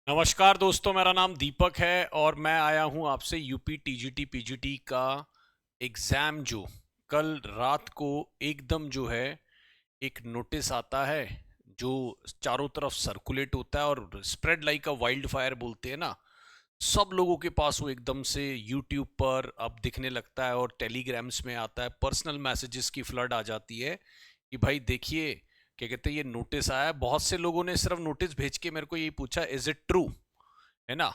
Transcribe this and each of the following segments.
नमस्कार दोस्तों, मेरा नाम दीपक है और मैं आया हूं आपसे यूपी टीजीटी पीजीटी का एग्ज़ाम जो कल रात को एकदम जो है एक नोटिस आता है जो चारों तरफ सर्कुलेट होता है और स्प्रेड लाइक अ वाइल्ड फायर बोलते हैं ना। सब लोगों के पास वो एकदम से यूट्यूब पर अब दिखने लगता है और टेलीग्राम्स में आता है, पर्सनल मैसेजेस की फ्लड आ जाती है कि भाई देखिए क्या कहते हैं ये नोटिस आया है। बहुत से लोगों ने सिर्फ नोटिस भेज के मेरे को यही पूछा, इज इट ट्रू, है ना।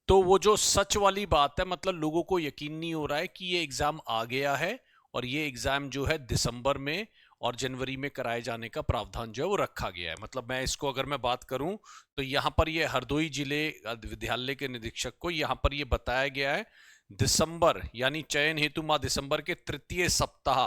तो वो जो सच वाली बात है, मतलब लोगों को यकीन नहीं हो रहा है कि ये एग्जाम आ गया है और ये एग्जाम जो है दिसंबर में और जनवरी में कराए जाने का प्रावधान जो है वो रखा गया है। मतलब मैं इसको अगर मैं बात करूं तो यहाँ पर ये हरदोई जिले विद्यालय के निरीक्षक को यहाँ पर ये बताया गया है दिसंबर यानी चयन हेतु माह दिसंबर के तृतीय सप्ताह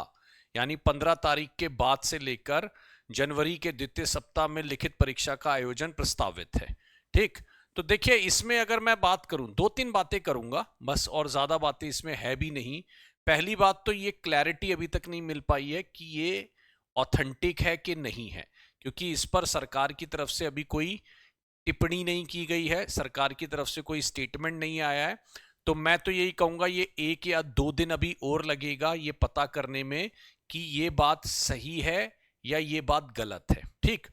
यानी 15 तारीख के बाद से लेकर जनवरी के द्वितीय सप्ताह में लिखित परीक्षा का आयोजन प्रस्तावित है। ठीक, तो देखिए इसमें अगर मैं बात करूं, दो तीन बातें करूंगा बस, और ज्यादा बातें इसमें है भी नहीं। पहली बात तो ये क्लैरिटी अभी तक नहीं मिल पाई है कि ये ऑथेंटिक है कि नहीं है, क्योंकि इस पर सरकार की तरफ से अभी कोई टिप्पणी नहीं की गई है, सरकार की तरफ से कोई स्टेटमेंट नहीं आया है। तो मैं तो यही कहूंगा ये 1 या 2 दिन अभी और लगेगा ये पता करने में कि ये बात सही है या ये बात गलत है। ठीक,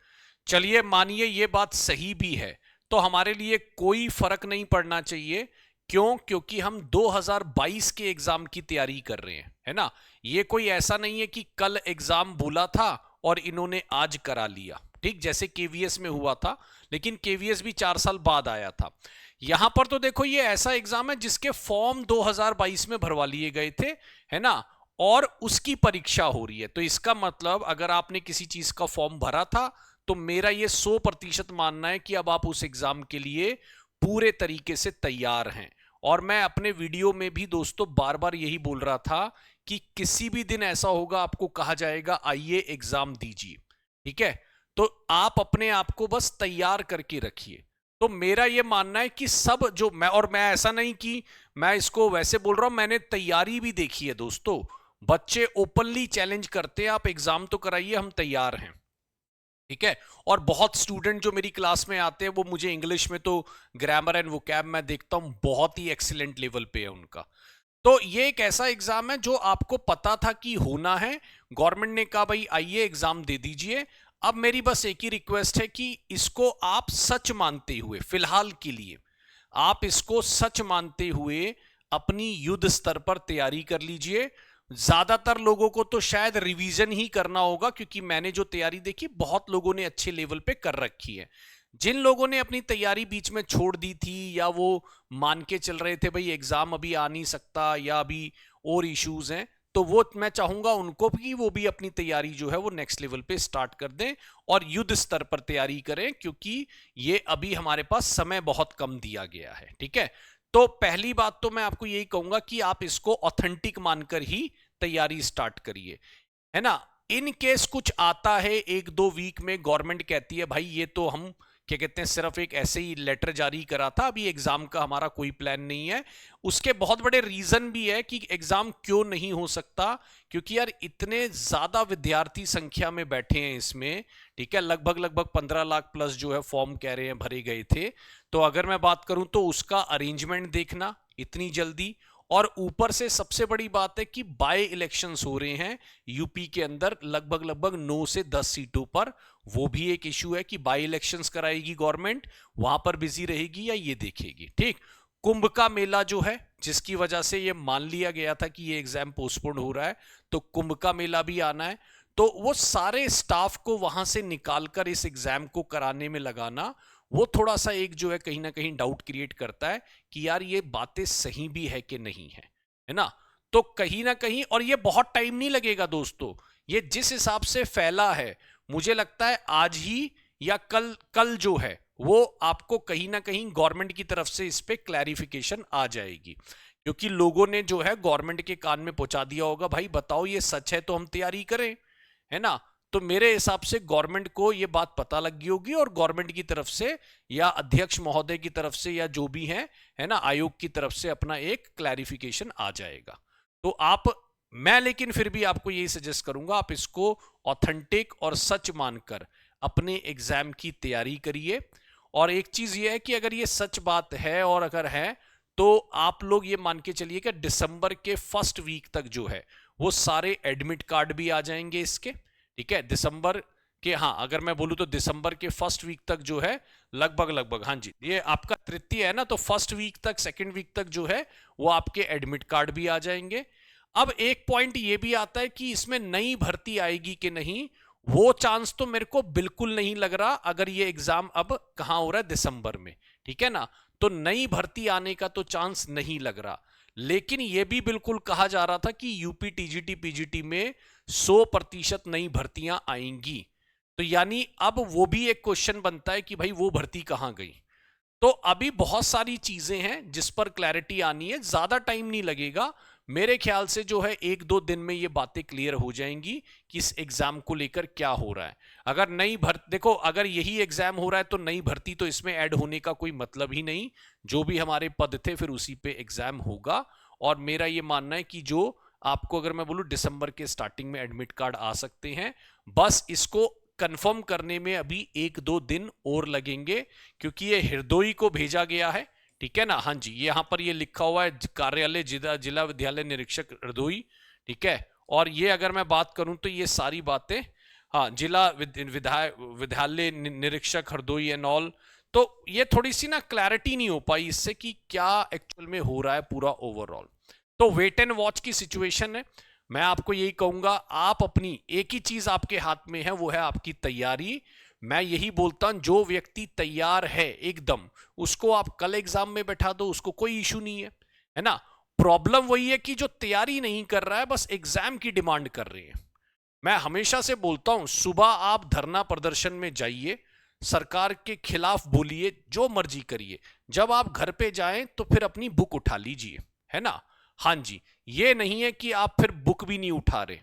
चलिए मानिए ये बात सही भी है तो हमारे लिए कोई फर्क नहीं पड़ना चाहिए। क्यों? क्योंकि हम 2022 के एग्जाम की तैयारी कर रहे हैं, है ना। ये कोई ऐसा नहीं है कि कल एग्जाम बोला था और इन्होंने आज करा लिया। ठीक, जैसे केवीएस में हुआ था, लेकिन केवीएस भी 4 साल बाद आया था। यहां पर तो देखो ये ऐसा एग्जाम है जिसके फॉर्म 2022 में भरवा लिए गए थे, है ना, और उसकी परीक्षा हो रही है। तो इसका मतलब अगर आपने किसी चीज का फॉर्म भरा था तो मेरा ये 100% मानना है कि अब आप उस एग्जाम के लिए पूरे तरीके से तैयार हैं। और मैं अपने वीडियो में भी दोस्तों बार बार यही बोल रहा था कि किसी भी दिन ऐसा होगा आपको कहा जाएगा आइए एग्जाम दीजिए, ठीक है। तो आप अपने आप को बस तैयार करके रखिए। तो मेरा यह मानना है कि सब जो मैं ऐसा नहीं कि मैं इसको वैसे बोल रहा हूं, मैंने तैयारी भी देखी है दोस्तों। बच्चे ओपनली चैलेंज करते हैं आप एग्जाम तो कराइए, हम तैयार हैं, ठीक है। और बहुत स्टूडेंट जो मेरी क्लास में आते हैं वो मुझे इंग्लिश में तो ग्रामर एंड वोकैब मैं देखता हूं बहुत ही एक्सीलेंट लेवल पे है उनका। तो ये एक ऐसा एग्जाम है जो आपको पता था कि होना है, गवर्नमेंट ने कहा भाई आइए एग्जाम दे दीजिए। अब मेरी बस एक ही रिक्वेस्ट है कि इसको आप सच मानते हुए, फिलहाल के लिए आप इसको सच मानते हुए अपनी युद्ध स्तर पर तैयारी कर लीजिए। ज्यादातर लोगों को तो शायद रिवीजन ही करना होगा, क्योंकि मैंने जो तैयारी देखी बहुत लोगों ने अच्छे लेवल पे कर रखी है। जिन लोगों ने अपनी तैयारी बीच में छोड़ दी थी या वो मान के चल रहे थे भाई एग्जाम अभी आ नहीं सकता या अभी और इश्यूज हैं, तो वो मैं चाहूंगा उनको भी वो भी अपनी तैयारी जो है वो नेक्स्ट लेवल पे स्टार्ट कर दें और युद्ध स्तर पर तैयारी करें, क्योंकि ये अभी हमारे पास समय बहुत कम दिया गया है, ठीक है। तो पहली बात तो मैं आपको यही कहूंगा कि आप इसको ऑथेंटिक मानकर ही तैयारी स्टार्ट करिए, है ना। इन केस कुछ आता है 1-2 वीक में, गवर्नमेंट कहती है भाई ये तो हम क्या कहते हैं सिर्फ एक ऐसे ही लेटर जारी करा था, अभी एग्जाम का हमारा कोई प्लान नहीं है। उसके बहुत बड़े रीजन भी है कि एग्जाम क्यों नहीं हो सकता, क्योंकि यार इतने ज्यादा विद्यार्थी संख्या में बैठे हैं इसमें, ठीक है। लगभग लगभग 15 लाख प्लस जो है फॉर्म कह रहे हैं भरे गए थे। तो अगर मैं बात करूं तो उसका अरेंजमेंट देखना इतनी जल्दी, और ऊपर से सबसे बड़ी बात है कि बाय इलेक्शंस हो रहे हैं यूपी के अंदर लगभग लगभग 9 से 10 सीटों पर। वो भी एक इशू है कि बाय इलेक्शंस कराएगी गवर्नमेंट, वहां पर बिजी रहेगी या ये देखेगी, ठीक। कुंभ का मेला जो है जिसकी वजह से ये मान लिया गया था कि ये एग्जाम पोस्टपोन हो रहा है, तो कुंभ का मेला भी आना है। तो वो सारे स्टाफ को वहां से निकालकर इस एग्जाम को कराने में लगाना, वो थोड़ा सा एक जो है कहीं ना कहीं डाउट क्रिएट करता है कि यार ये बातें सही भी है कि नहीं है ना। तो कहीं ना कहीं, और ये बहुत टाइम नहीं लगेगा दोस्तों, ये जिस हिसाब से फैला है मुझे लगता है आज ही या कल कल जो है वो आपको कहीं ना कहीं गवर्नमेंट की तरफ से इस पे क्लैरिफिकेशन आ जाएगी, क्योंकि लोगों ने जो है गवर्नमेंट के कान में पहुंचा दिया होगा भाई बताओ ये सच है तो हम तैयारी करें, है ना। तो मेरे हिसाब से गवर्नमेंट को यह बात पता लग गई होगी और गवर्नमेंट की तरफ से या अध्यक्ष महोदय की तरफ से या जो भी है ना, आयोग की तरफ से अपना एक क्लैरिफिकेशन आ जाएगा। तो आप, मैं लेकिन फिर भी आपको यही सजेस्ट करूंगा आप इसको ऑथेंटिक और सच मानकर अपने एग्जाम की तैयारी करिए। और एक चीज ये है कि अगर ये सच बात है और अगर है तो आप लोग ये मान के चलिए कि दिसंबर के फर्स्ट वीक तक जो है वो सारे एडमिट कार्ड भी आ जाएंगे इसके, ठीक है। दिसंबर के, हाँ अगर मैं बोलूं तो दिसंबर के फर्स्ट वीक तक जो है लगभग, हाँ जी, ये आपका तृतीय है ना, तो फर्स्ट वीक तक, सेकंड वीक तक जो है वो आपके एडमिट कार्ड भी आ जाएंगे। अब एक पॉइंट ये भी आता है कि इसमें नई भर्ती आएगी कि नहीं, वो चांस तो मेरे को बिल्कुल नहीं लग रहा अगर ये एग्जाम अब कहां हो रहा है, दिसंबर में, ठीक है ना। तो नई भर्ती आने का तो चांस नहीं लग रहा, लेकिन यह भी बिल्कुल कहा जा रहा था कि यूपी टीजीटी पीजीटी में 100% नई भर्तियां आएंगी। तो यानी अब वो भी एक क्वेश्चन बनता है कि भाई वो भर्ती कहां गई। तो अभी बहुत सारी चीजें हैं जिस पर क्लैरिटी आनी है, ज्यादा टाइम नहीं लगेगा मेरे ख्याल से, जो है 1-2 दिन में ये बातें क्लियर हो जाएंगी कि इस एग्जाम को लेकर क्या हो रहा है। अगर नई भर्ती, देखो अगर यही एग्जाम हो रहा है तो नई भर्ती तो इसमें ऐड होने का कोई मतलब ही नहीं, जो भी हमारे पद थे फिर उसी पे एग्जाम होगा। और मेरा ये मानना है कि जो आपको, अगर मैं बोलूं दिसंबर के स्टार्टिंग में एडमिट कार्ड आ सकते हैं, बस इसको कंफर्म करने में अभी 1-2 दिन और लगेंगे, क्योंकि ये हृदोई को भेजा गया है, ठीक है ना। हाँ जी, यहां पर ये लिखा हुआ है कार्यालय जिला विद्यालय निरीक्षक हृदोई, ठीक है। और ये अगर मैं बात करूं तो ये सारी बातें, हाँ जिला विद्यालय निरीक्षक हृदोई एंड ऑल, तो ये थोड़ी सी ना क्लैरिटी नहीं हो पाई इससे कि क्या एक्चुअल में हो रहा है पूरा ओवरऑल। तो वेट एंड वॉच की सिचुएशन है। मैं आपको यही कहूंगा, आप अपनी एक ही चीज आपके हाथ में है, वो है आपकी तैयारी। मैं यही बोलता हूं, जो व्यक्ति तैयार है एकदम, उसको आप कल एग्जाम में बैठा दो, उसको कोई इशू नहीं है ना। प्रॉब्लम वही है कि जो तैयारी नहीं कर रहा है, बस एग्जाम की डिमांड कर रही है। मैं हमेशा से बोलता हूं, सुबह आप धरना प्रदर्शन में जाइए, सरकार के खिलाफ बोलिए, जो मर्जी करिए, जब आप घर पे जाएं तो फिर अपनी बुक उठा लीजिए, है ना। हाँ जी, ये नहीं है कि आप फिर बुक भी नहीं उठा रहे,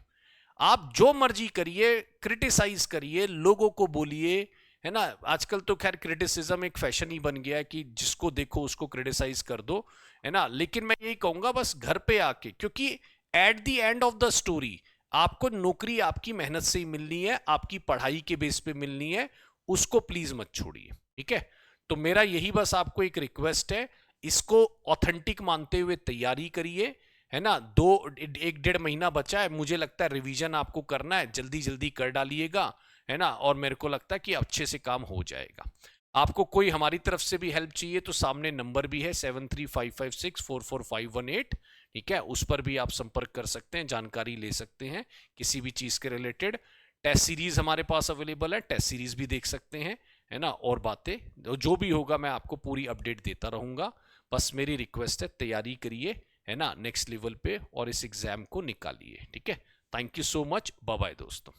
आप जो मर्जी करिए, क्रिटिसाइज करिए, लोगों को बोलिए, है ना। आजकल तो खैर क्रिटिसिज्म एक फैशन ही बन गया है कि जिसको देखो उसको क्रिटिसाइज कर दो, है ना। लेकिन मैं यही कहूंगा बस घर पे आके, क्योंकि at the end of the story आपको नौकरी आपकी मेहनत से ही मिलनी है, आपकी पढ़ाई के बेस पे मिलनी है, उसको प्लीज मत छोड़िए, ठीक है। तो मेरा यही बस आपको एक रिक्वेस्ट है, इसको ऑथेंटिक मानते हुए तैयारी करिए, है ना। 1-1.5 महीना बचा है, मुझे लगता है रिवीजन आपको करना है, जल्दी जल्दी कर डालिएगा, है ना। और मेरे को लगता है कि अच्छे से काम हो जाएगा। आपको कोई हमारी तरफ से भी हेल्प चाहिए तो सामने नंबर भी है 7355644518, ठीक है, उस पर भी आप संपर्क कर सकते हैं, जानकारी ले सकते हैं किसी भी चीज के रिलेटेड। टेस्ट सीरीज हमारे पास अवेलेबल है, टेस्ट सीरीज भी देख सकते हैं, है ना। और बातें जो भी होगा मैं आपको पूरी अपडेट देता रहूंगा। बस मेरी रिक्वेस्ट है, तैयारी करिए, है ना, नेक्स्ट लेवल पे, और इस एग्जाम को निकालिए, ठीक है। Thank you so much, bye bye दोस्तों।